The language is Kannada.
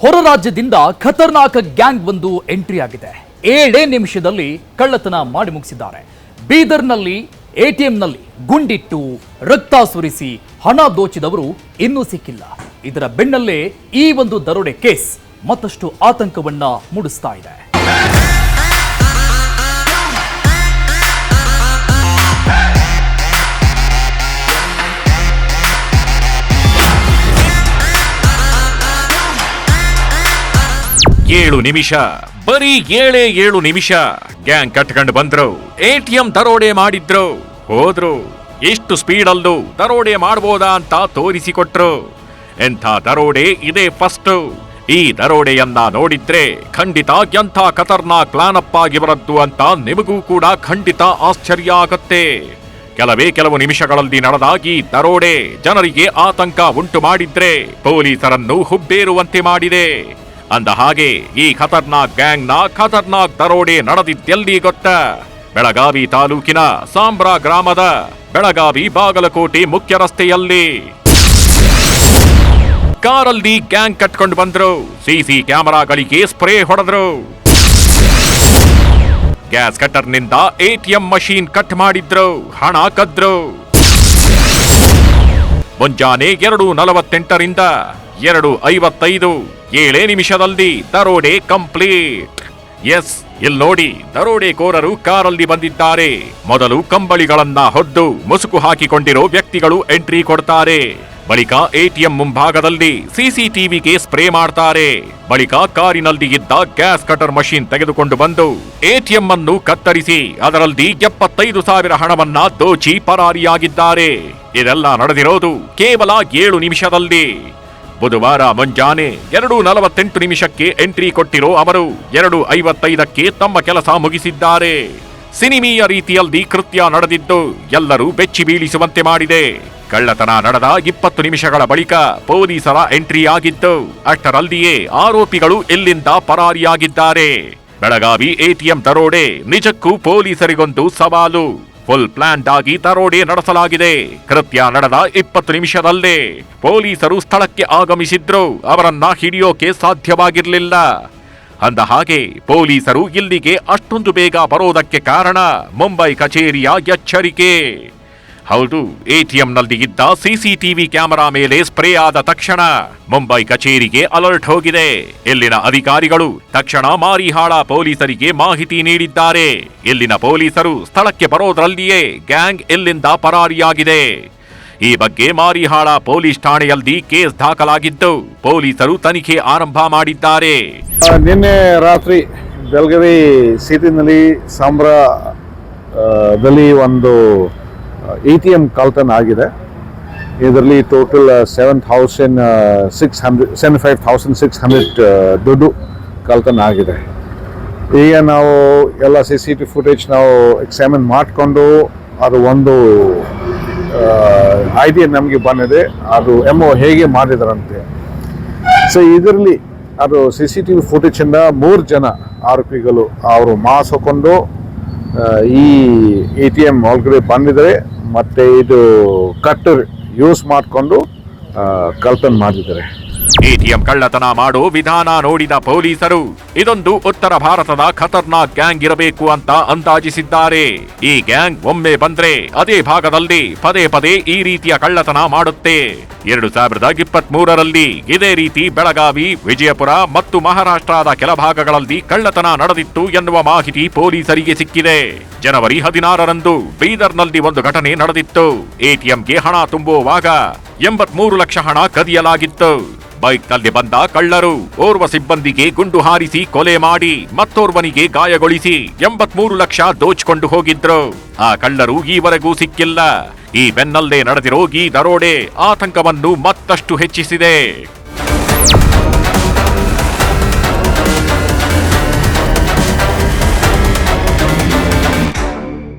ಹೊರ ರಾಜ್ಯದಿಂದ ಖತರ್ನಾಕ್ ಗ್ಯಾಂಗ್ ಒಂದು ಎಂಟ್ರಿ ಆಗಿದೆ. 7 ನಿಮಿಷದಲ್ಲಿ ಕಳ್ಳತನ ಮಾಡಿ ಮುಗಿಸಿದ್ದಾರೆ. ಬೀದರ್ನಲ್ಲಿ ಎಟಿಎಂನಲ್ಲಿ ಗುಂಡಿಟ್ಟು ರಕ್ತ ಸುರಿಸಿ ಹಣ ದೋಚಿದವರು ಇನ್ನೂ ಸಿಕ್ಕಿಲ್ಲ. ಇದರ ಬೆನ್ನಲ್ಲೇ ಈ ಒಂದು ದರೋಡೆ ಕೇಸ್ ಮತ್ತಷ್ಟು ಆತಂಕವನ್ನ ಮೂಡಿಸ್ತಾ ಇದೆ. ಏಳು ನಿಮಿಷ, ಬರೀ 7 ನಿಮಿಷ ಗ್ಯಾಂಗ್ ಕಟ್ಕೊಂಡು ಬಂದ್ರು. ಎಟಿಎಂ ದರೋಡೆ ಮಾಡಿದ್ರು, ಹೋದ್ರು. ಎಷ್ಟು ಸ್ಪೀಡಲ್ಲೂ ದರೋಡೆ ಮಾಡಬಹುದಾ ಅಂತ ತೋರಿಸಿಕೊಟ್ರು. ಎಂಥ ದರೋಡೆ ಇದೇ ಫಸ್ಟ್. ಈ ದರೋಡೆಯನ್ನ ನೋಡಿದ್ರೆ ಖಂಡಿತ ಎಂಥ ಖತರ್ನಾಕ್ ಪ್ಲಾನ್ ಅಪ್ ಆಗಿ ಬರದ್ದು ಅಂತ ನಿಮಗೂ ಕೂಡ ಖಂಡಿತ ಆಶ್ಚರ್ಯ ಆಗತ್ತೆ. ಕೆಲವು ನಿಮಿಷಗಳಲ್ಲಿ ನಡೆದ ಈ ದರೋಡೆ ಜನರಿಗೆ ಆತಂಕ ಉಂಟು ಮಾಡಿದ್ರೆ ಪೊಲೀಸರನ್ನು ಹುಬ್ಬೇರುವಂತೆ ಮಾಡಿದೆ. ಅಂದ ಹಾಗೆ ಈ ಖತರ್ನಾಕ್ ಗ್ಯಾಂಗ್ ನ ಖತರ್ನಾಕ್ ದರೋಡೆ ನಡೆದಿದ್ದೆಲ್ಲಿ ಗೊತ್ತಾ? ಬೆಳಗಾವಿ ತಾಲೂಕಿನ ಸಾಂಬ್ರಾ ಗ್ರಾಮದ ಬೆಳಗಾವಿ ಬಾಗಲಕೋಟೆ ಮುಖ್ಯ ರಸ್ತೆಯಲ್ಲಿ ಕಾರಲ್ಲಿ ಗ್ಯಾಂಗ್ ಕಟ್ಕೊಂಡು ಬಂದ್ರು. ಸಿಸಿ ಕ್ಯಾಮೆರಾಗಳಿಗೆ ಸ್ಪ್ರೇ ಹೊಡೆದ್ರು. ಗ್ಯಾಸ್ ಕಟ್ಟರ್ನಿಂದ ಎಟಿಎಂ ಮಷೀನ್ ಕಟ್ ಮಾಡಿದ್ರು, ಹಣ ಕದ್ರು. ಮುಂಜಾನೆ 2:48ರಿಂದ 2:55 7 ನಿಮಿಷದಲ್ಲಿ ದರೋಡೆ ಕಂಪ್ಲೀಟ್. ಎಸ್, ಇಲ್ಲಿ ನೋಡಿ, ದರೋಡೆಕೋರರು ಕಾರಲ್ಲಿ ಬಂದಿದ್ದಾರೆ. ಮೊದಲು ಕಂಬಳಿಗಳನ್ನ ಹೊದ್ದು ಮುಸುಕು ಹಾಕಿಕೊಂಡಿರೋ ವ್ಯಕ್ತಿಗಳು ಎಂಟ್ರಿ ಕೊಡ್ತಾರೆ. ಬಳಿಕ ಎಟಿಎಂ ಮುಂಭಾಗದಲ್ಲಿ ಸಿಸಿಟಿವಿಗೆ ಸ್ಪ್ರೇ ಮಾಡ್ತಾರೆ. ಬಳಿಕ ಕಾರಿನಲ್ಲಿ ಇದ್ದ ಗ್ಯಾಸ್ ಕಟರ್ ಮಷೀನ್ ತೆಗೆದುಕೊಂಡು ಬಂದು ಎಟಿಎಂ ಅನ್ನು ಕತ್ತರಿಸಿ ಅದರಲ್ಲಿ 75,000 ಹಣವನ್ನ ದೋಚಿ ಪರಾರಿಯಾಗಿದ್ದಾರೆ. ಇದೆಲ್ಲ ನಡೆದಿರೋದು ಕೇವಲ 7 ನಿಮಿಷದಲ್ಲಿ. ಬುಧವಾರ ಮುಂಜಾನೆ 2:48 ನಿಮಿಷಕ್ಕೆ ಎಂಟ್ರಿ ಕೊಟ್ಟಿರೋ ಅವರು 2:55ಕ್ಕೆ ತಮ್ಮ ಕೆಲಸ ಮುಗಿಸಿದ್ದಾರೆ. ಸಿನಿಮೀಯ ರೀತಿಯಲ್ಲಿ ಕೃತ್ಯ ನಡೆದಿದ್ದು ಎಲ್ಲರೂ ಬೆಚ್ಚಿ ಬೀಳಿಸುವಂತೆ ಮಾಡಿದೆ. ಕಳ್ಳತನ ನಡೆದ 20 ನಿಮಿಷಗಳ ಬಳಿಕ ಪೊಲೀಸರ ಎಂಟ್ರಿ ಆಗಿದ್ದು, ಅಷ್ಟರಲ್ಲಿಯೇ ಆರೋಪಿಗಳು ಇಲ್ಲಿಂದ ಪರಾರಿಯಾಗಿದ್ದಾರೆ. ಬೆಳಗಾವಿ ಎಟಿಎಂ ದರೋಡೆ ನಿಜಕ್ಕೂ ಪೊಲೀಸರಿಗೊಂದು ಸವಾಲು. ಫುಲ್ ಪ್ಲಾನ್ಡ್ ಆಗಿ ದರೋಡೆ ನಡೆಸಲಾಗಿದೆ. ಕೃತ್ಯ ನಡೆದ 20 ನಿಮಿಷದಲ್ಲೇ ಪೊಲೀಸರು ಸ್ಥಳಕ್ಕೆ ಆಗಮಿಸಿದ್ರು. ಅವರನ್ನ ಹಿಡಿಯೋಕೆ ಸಾಧ್ಯವಾಗಿರಲಿಲ್ಲ. ಅಂದ ಹಾಗೆ ಪೊಲೀಸರು ಇಲ್ಲಿಗೆ ಅಷ್ಟೊಂದು ಬೇಗ ಬರೋದಕ್ಕೆ ಕಾರಣ ಮುಂಬೈ ಕಚೇರಿಯ ಎಚ್ಚರಿಕೆ. ಹೌದು, ಎಟಿಎಂನಲ್ಲಿ ಇದ್ದ ಸಿಸಿಟಿವಿ ಕ್ಯಾಮೆರಾ ಮೇಲೆ ಸ್ಪ್ರೇ ಆದ ತಕ್ಷಣ ಮುಂಬೈ ಕಚೇರಿಗೆ ಅಲರ್ಟ್ ಹೋಗಿದೆ. ಇಲ್ಲಿನ ಅಧಿಕಾರಿಗಳು ತಕ್ಷಣ ಮಾರಿಹಾಳ ಪೊಲೀಸರಿಗೆ ಮಾಹಿತಿ ನೀಡಿದ್ದಾರೆ. ಇಲ್ಲಿನ ಪೊಲೀಸರು ಸ್ಥಳಕ್ಕೆ ಬರೋದ್ರಲ್ಲಿಯೇ ಗ್ಯಾಂಗ್ ಇಲ್ಲಿಂದ ಪರಾರಿಯಾಗಿದೆ. ಈ ಬಗ್ಗೆ ಮಾರಿಹಾಳ ಪೊಲೀಸ್ ಠಾಣೆಯಲ್ಲಿ ಕೇಸ್ ದಾಖಲಾಗಿದ್ದು ಪೊಲೀಸರು ತನಿಖೆ ಆರಂಭ ಮಾಡಿದ್ದಾರೆ. ನಿನ್ನೆ ರಾತ್ರಿ ಬೆಳಗಾವಿ ಸಿಟಿನಲ್ಲಿ ಸಾಂಬ್ರಾದಲ್ಲಿ ಒಂದು ಎಟಿಎಂ ಕಳ್ತನ ಆಗಿದೆ. ಇದರಲ್ಲಿ ಟೋಟಲ್ 75,600 ದುಡ್ಡು ಕಳ್ತನ ಆಗಿದೆ. ಈಗ ನಾವು ಎಲ್ಲ CCTV ಫುಟೇಜ್ ನಾವು ಎಕ್ಸಾಮಿನ್ ಮಾಡಿಕೊಂಡು ಅದು ಒಂದು ಐಡಿಯಾ ನಮಗೆ ಬಂದಿದೆ, ಅದು MO ಹೇಗೆ ಮಾಡಿದಾರಂತೆ. ಸೊ ಇದರಲ್ಲಿ ಅದು CCTV ಫುಟೇಜಿಂದ 3 ಜನ ಆರೋಪಿಗಳು ಅವರು ಮಾಸ್ಕ್ ಹಾಕೊಂಡು ಈ ಎಟಿಎಂ ಒಳಗಡೆ ಬಂದಿದ್ದಾರೆ. ಮತ್ತೆ ಇದು ಕಟ್ಟರ್ ಯೂಸ್ ಮಾಡಿಕೊಂಡು ಕಳ್ತನ ಮಾಡಿದ್ದಾರೆ. ಎಟಿಎಂ ಕಳ್ಳತನ ಮಾಡೋ ವಿಧಾನ ನೋಡಿದ ಪೊಲೀಸರು ಇದೊಂದು ಉತ್ತರ ಭಾರತದ ಖತರ್ನಾಕ್ ಗ್ಯಾಂಗ್ ಇರಬೇಕು ಅಂತ ಅಂದಾಜಿಸಿದ್ದಾರೆ. ಈ ಗ್ಯಾಂಗ್ ಒಮ್ಮೆ ಬಂದ್ರೆ ಅದೇ ಭಾಗದಲ್ಲಿ ಪದೇ ಈ ರೀತಿಯ ಕಳ್ಳತನ ಮಾಡುತ್ತೆ. 2023ರಲ್ಲಿ ಇದೇ ರೀತಿ ಬೆಳಗಾವಿ, ವಿಜಯಪುರ ಮತ್ತು ಮಹಾರಾಷ್ಟ್ರದ ಕೆಲ ಭಾಗಗಳಲ್ಲಿ ಕಳ್ಳತನ ನಡೆದಿತ್ತು ಎನ್ನುವ ಮಾಹಿತಿ ಪೊಲೀಸರಿಗೆ ಸಿಕ್ಕಿದೆ. ಜನವರಿ 16ರಂದು ಬೀದರ್ನಲ್ಲಿ ಒಂದು ಘಟನೆ ನಡೆದಿತ್ತು. ಎಟಿಎಂಗೆ ಹಣ ತುಂಬುವಾಗ 83 ಲಕ್ಷ ಹಣ ಕದಿಯಲಾಗಿತ್ತು. ಬೈಕ್ನಲ್ಲಿ ಬಂದ ಕಳ್ಳರು ಓರ್ವ ಸಿಬ್ಬಂದಿಗೆ ಗುಂಡು ಹಾರಿಸಿ ಕೊಲೆ ಮಾಡಿ ಮತ್ತೋರ್ವನಿಗೆ ಗಾಯಗೊಳಿಸಿ 83 ಲಕ್ಷ ದೋಚಿಕೊಂಡು ಹೋಗಿದ್ರು. ಆ ಕಳ್ಳರು ಈವರೆಗೂ ಸಿಕ್ಕಿಲ್ಲ. ಈ ಬೆನ್ನಲ್ಲೇ ನಡೆದಿರೋ ಈ ದರೋಡೆ ಆತಂಕವನ್ನು ಮತ್ತಷ್ಟು ಹೆಚ್ಚಿಸಿದೆ.